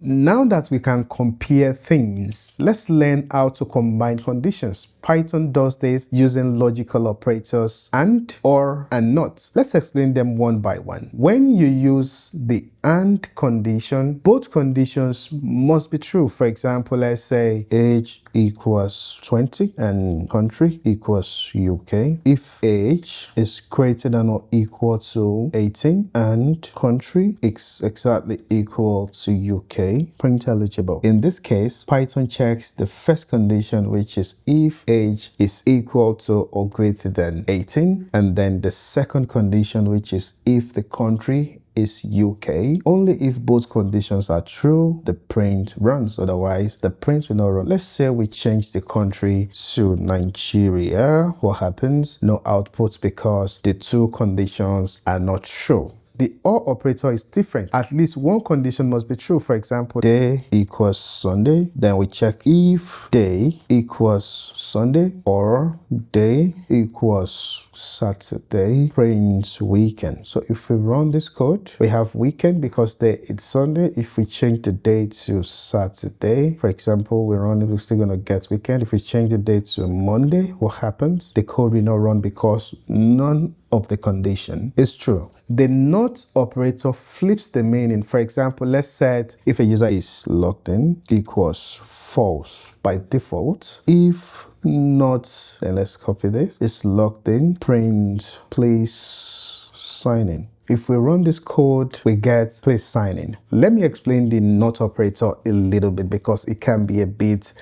Now that we can compare things, let's learn how to combine conditions. Python does this using logical operators and, or, and not. Let's explain them one by one. When you use the and condition, both conditions must be true. For example, let's say age equals 20 and country equals UK. If age is greater than or equal to 18 and country is exactly equal to UK, print eligible. In this case, Python checks the first condition, which is if age is equal to or greater than 18, and then the second condition, which is if the country is UK. Only if both conditions are true, the print runs. Otherwise, the print will not run. Let's say we change the country to Nigeria. What happens? No output because the two conditions are not true. The OR operator is different. At least one condition must be true. For example, day equals Sunday. Then we check if day equals Sunday or day equals Saturday, print weekend. So if we run this code, we have weekend because day it's Sunday. If we change the day to Saturday, for example, we're still going to get weekend. If we change the day to Monday, what happens? The code will not run because none of the condition is true. The not operator flips the meaning. For example, let's set if a user is logged in equals false by default. If not, then let's copy this. It's logged in, print please sign in. If we run this code, we get please sign in. Let me explain the not operator a little bit because it can be a bit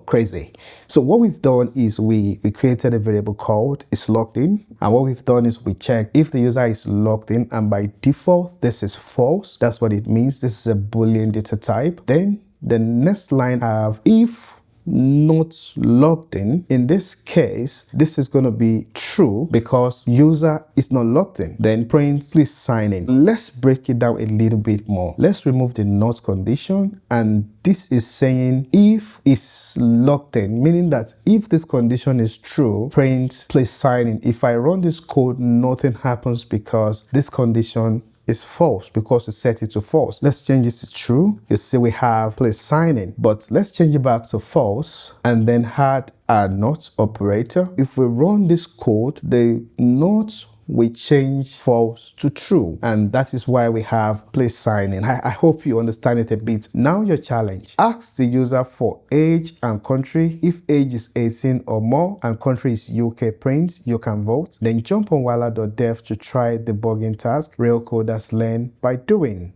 crazy. So what we've done is we created a variable called is logged in. And what we've done is we check if the user is logged in, and by default, this is false. That's what it means. This is a Boolean data type. Then the next line have if not logged in. In this case, this is going to be true because user is not logged in. Then print please sign in. Let's break it down a little bit more. Let's remove the not condition, and this is saying if is logged in, meaning that if this condition is true, print please sign in. If I run this code, nothing happens because this condition is false because we set it to false. Let's change this to true. You see we have please sign in, but let's change it back to false and then add a not operator. If we run this code, the not we change false to true, and that is why we have please sign in. I hope you understand it a bit. Now your challenge. Ask the user for age and country. If age is 18 or more and country is UK, print you can vote. Then jump on waala.dev to try debugging task. Real coders learn by doing.